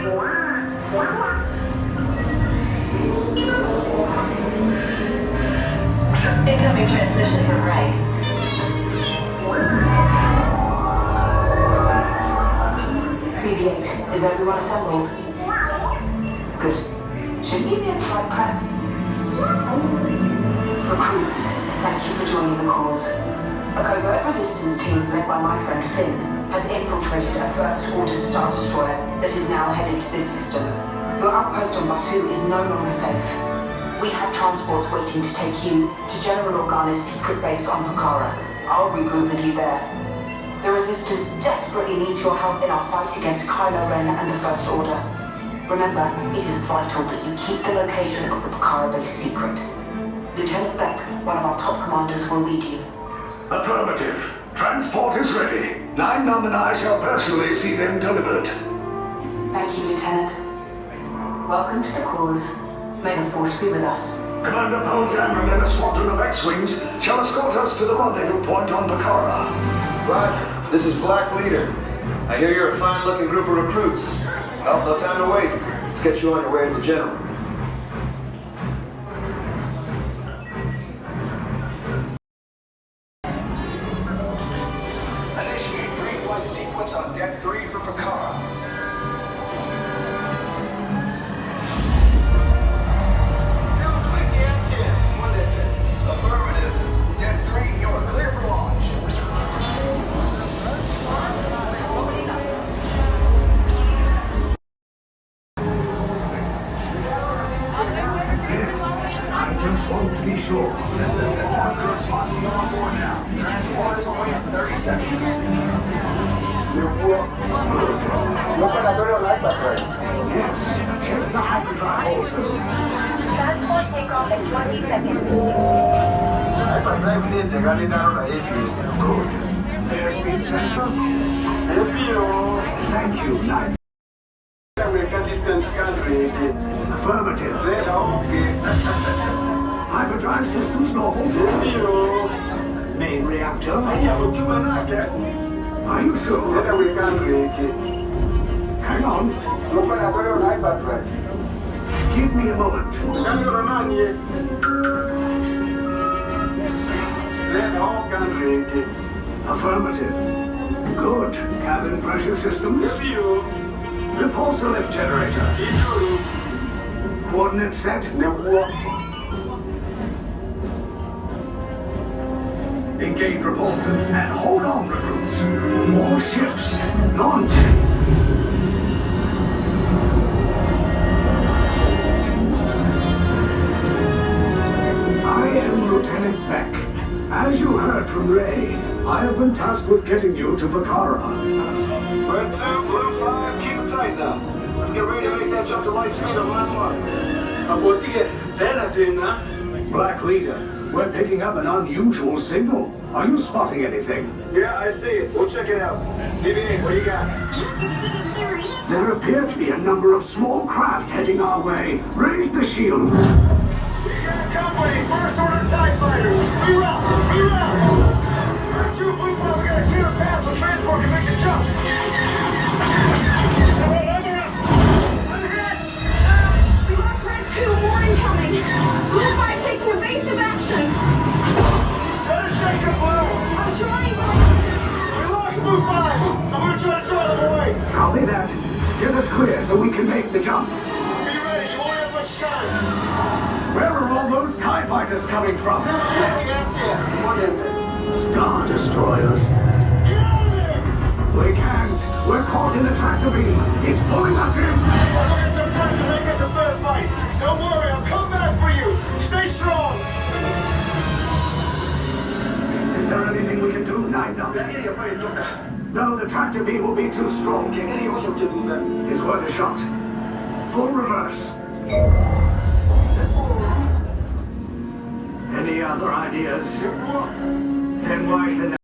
Incoming transmission from Ray. BB-8, is everyone assembled? Good. Shouldn't you be in flight prep? Recruits, thank you for joining the cause. A covert resistance team led by my friend Finn has infiltrated a first-order Star Destroyer that is now headed to this system. Your outpost on Batu is no longer safe. We have transports waiting to take you to General Organa's secret base on Pucara. I'll regroup with you there. The Resistance desperately needs your help in our fight against Kylo Ren and the First Order. Remember, it is vital that you keep the location of the Pucara base secret. Lieutenant Beck, one of our top commanders, will lead you. Affirmative. Transport is ready. 9-Num and I shall personally see them delivered. Thank you, Lieutenant. Welcome to the cause. May the Force be with us. Commander Poe Dameron and a squadron of X-Wings shall escort us to the rendezvous point on Pucara. Roger. This is Black Leader. I hear you're a fine-looking group of recruits. Well, no time to waste. Let's get you on your way to the General. Initiate green flight sequence on Deck 3 for Pucara. Affirmative. Deck 3, you are clear for launch. Yes, I just want to be sure. Recruits must be on board now. Transport is away in 30 seconds. Yes, check the hyperdrive also. Transport takeoff in 20 seconds. Good. Airspeed sensor? Thank you, 9. Affirmative. Hyperdrive systems normal. Main reactor? Are you sure? Hang on. Give me a moment. Affirmative. Good. Cabin pressure systems? Repulsor lift generator. Coordinate set? Engage repulsors and hold on, recruits. More ships. Launch. I am Lieutenant Beck. As you heard from Ray, I have been tasked with getting you to Pucara. Red 2, Blue 5, keep it tight now. Let's get ready to make that jump to light speed on line 1. Black Leader, we're picking up an unusual signal. Are you spotting anything? Yeah, I see it. We'll check it out. BB-8, what do you got? There appear to be a number of small craft heading our way. Raise the shields. We got company, First Order TIE Fighters. Reroute! Reroute! Red 2, Blue 5, we got a clear path so transport can make the jump. We lost Red 2, warning coming. Blue 5 taking evasive action. Try to shake it, Blue. I'm trying. We lost Blue 5. I'm gonna try to draw them away. Copy that. Get us clear so we can make the jump. Be ready, you won't have much time. Where are all those TIE fighters coming from? Star Destroyers. Get out of there! We can't. We're caught in a tractor beam. It's pulling us in. I'll look at some friends and make this a fair fight. Don't worry, I'll come back for you. Stay strong. Is there anything we can do, 9-Num? No, the tractor beam will be too strong. It's worth a shot. Full reverse. Any other ideas? Then wipe the